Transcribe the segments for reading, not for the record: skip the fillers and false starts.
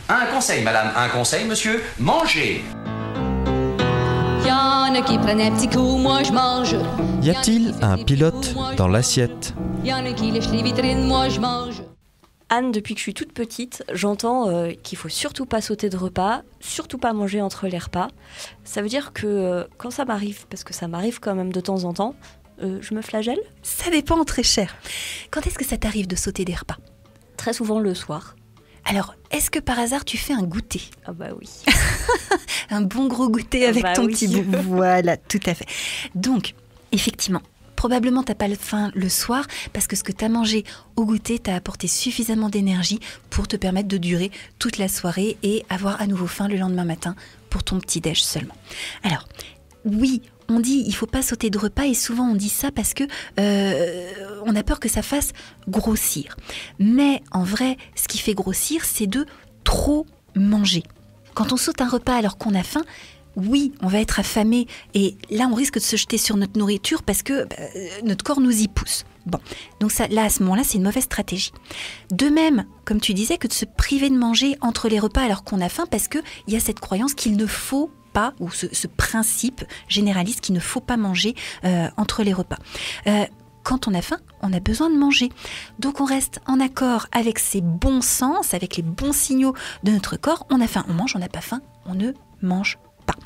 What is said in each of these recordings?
Un conseil, madame, un conseil, monsieur, mangez. Y'en a qui prennent un petit coup, moi je mange. Y a-t-il un pilote dans l'assiette? Y'en a qui lèchent les vitrines, moi je mange. Anne, depuis que je suis toute petite, j'entends qu'il faut surtout pas sauter de repas, surtout pas manger entre les repas. Ça veut dire que quand ça m'arrive, parce que ça m'arrive quand même de temps en temps, je me flagelle. Ça dépend, très cher. Quand est-ce que ça t'arrive de sauter des repas? Très souvent le soir. Alors, est-ce que par hasard tu fais un goûter? Ah bah oui. Un bon gros goûter avec ton petit bout. Voilà, tout à fait. Donc, effectivement, probablement t'as pas faim le soir parce que ce que t'as mangé au goûter t'a apporté suffisamment d'énergie pour te permettre de durer toute la soirée et avoir à nouveau faim le lendemain matin pour ton petit-déj seulement. Alors, oui, on dit il faut pas sauter de repas et souvent on dit ça parce que on a peur que ça fasse grossir. Mais en vrai, ce qui fait grossir, c'est de trop manger. Quand on saute un repas alors qu'on a faim, oui, on va être affamé et là on risque de se jeter sur notre nourriture parce que notre corps nous y pousse. Bon, donc ça, là à ce moment-là, c'est une mauvaise stratégie. De même, comme tu disais, que de se priver de manger entre les repas alors qu'on a faim parce qu'il y a cette croyance qu'il ne faut pas, ou ce principe généraliste qu'il ne faut pas manger entre les repas. Quand on a faim, on a besoin de manger. Donc on reste en accord avec ses bons sens, avec les bons signaux de notre corps. On a faim, on mange, on n'a pas faim, on ne mange pas.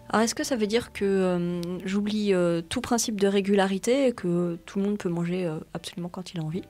Alors est-ce que ça veut dire que j'oublie tout principe de régularité et que tout le monde peut manger absolument quand il a envie?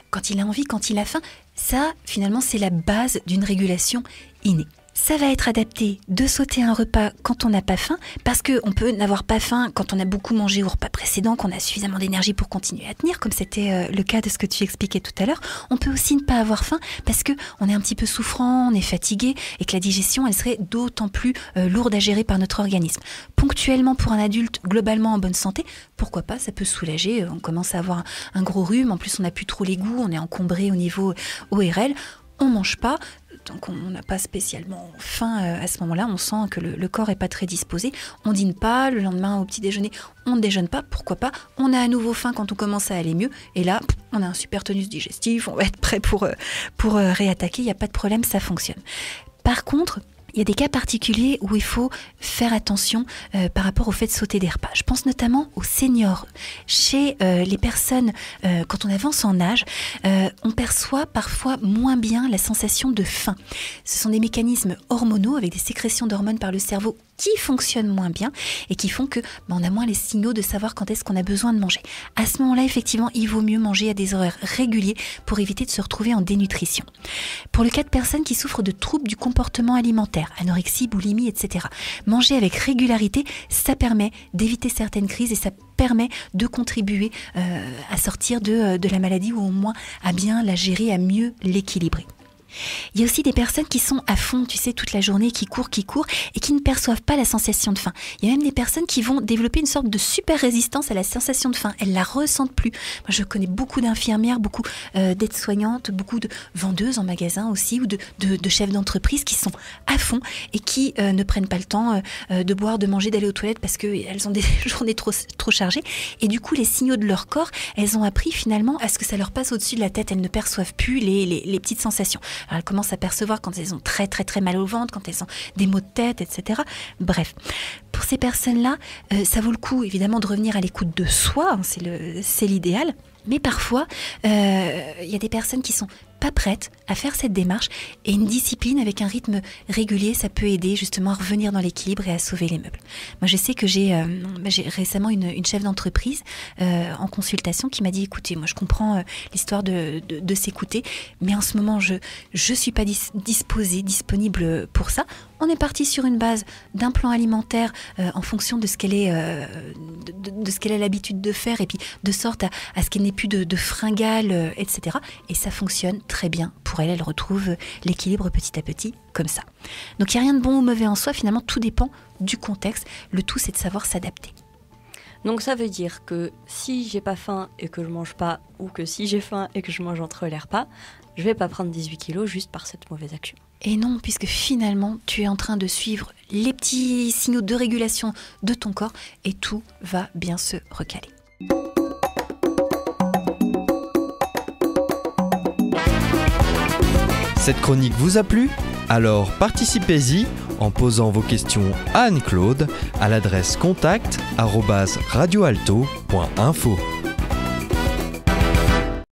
Quand il a envie, quand il a faim, ça finalement c'est la base d'une régulation innée. Ça va être adapté de sauter un repas quand on n'a pas faim, parce qu'on peut n'avoir pas faim quand on a beaucoup mangé au repas précédent, qu'on a suffisamment d'énergie pour continuer à tenir, comme c'était le cas de ce que tu expliquais tout à l'heure. On peut aussi ne pas avoir faim parce qu'on est un petit peu souffrant, on est fatigué, et que la digestion, elle serait d'autant plus lourde à gérer par notre organisme. Ponctuellement, pour un adulte globalement en bonne santé, pourquoi pas, ça peut soulager. On commence à avoir un gros rhume, en plus on n'a plus trop les goûts, on est encombré au niveau ORL, on mange pas. Donc on n'a pas spécialement faim à ce moment-là, on sent que le corps n'est pas très disposé. On dîne pas, le lendemain au petit déjeuner, on ne déjeune pas, pourquoi pas. On a à nouveau faim quand on commence à aller mieux. Et là, on a un super tonus digestif, on va être prêt pour réattaquer, il n'y a pas de problème, ça fonctionne. Par contre, il y a des cas particuliers où il faut faire attention par rapport au fait de sauter des repas. Je pense notamment aux seniors. Chez les personnes, quand on avance en âge, on perçoit parfois moins bien la sensation de faim. Ce sont des mécanismes hormonaux avec des sécrétions d'hormones par le cerveau qui fonctionnent moins bien et qui font que on a moins les signaux de savoir quand est-ce qu'on a besoin de manger. À ce moment-là, effectivement, il vaut mieux manger à des horaires réguliers pour éviter de se retrouver en dénutrition. Pour le cas de personnes qui souffrent de troubles du comportement alimentaire, anorexie, boulimie, etc., manger avec régularité, ça permet d'éviter certaines crises et ça permet de contribuer à sortir de la maladie ou au moins à bien la gérer, à mieux l'équilibrer. Il y a aussi des personnes qui sont à fond, tu sais, toute la journée, qui courent et qui ne perçoivent pas la sensation de faim. Il y a même des personnes qui vont développer une sorte de super résistance à la sensation de faim. Elles la ressentent plus. Moi, je connais beaucoup d'infirmières, beaucoup d'aides-soignantes, beaucoup de vendeuses en magasin aussi, ou de chefs d'entreprise qui sont à fond et qui ne prennent pas le temps de boire, de manger, d'aller aux toilettes parce qu'elles ont des journées trop chargées. Et du coup, les signaux de leur corps, elles ont appris finalement à ce que ça leur passe au-dessus de la tête. Elles ne perçoivent plus les petites sensations. Alors, elles commencent à percevoir quand elles ont très très très mal au ventre, quand elles ont des maux de tête, etc. Bref, pour ces personnes-là, ça vaut le coup évidemment de revenir à l'écoute de soi, hein, c'est l'idéal. Mais parfois, il y a des personnes qui sont pas prêtes à faire cette démarche et une discipline avec un rythme régulier, ça peut aider justement à revenir dans l'équilibre et à sauver les meubles. Moi, je sais que j'ai récemment une chef d'entreprise en consultation qui m'a dit, écoutez, moi je comprends l'histoire de s'écouter, mais en ce moment, je suis pas disponible pour ça. On est parti sur une base d'un plan alimentaire en fonction de ce qu'elle est, de ce qu'elle a l'habitude de faire et puis de sorte à ce qu'elle n'ait plus de fringales, etc. Et ça fonctionne très bien pour elle. Elle retrouve l'équilibre petit à petit comme ça. Donc il n'y a rien de bon ou mauvais en soi. Finalement, tout dépend du contexte. Le tout, c'est de savoir s'adapter. Donc ça veut dire que si j'ai pas faim et que je mange pas, ou que si j'ai faim et que je mange entre les repas, je vais pas prendre 18 kilos juste par cette mauvaise action. Et non, puisque finalement, tu es en train de suivre les petits signaux de régulation de ton corps et tout va bien se recaler. Cette chronique vous a plu ? Alors participez-y en posant vos questions à Anne-Claude à l'adresse contact@radioalto.info.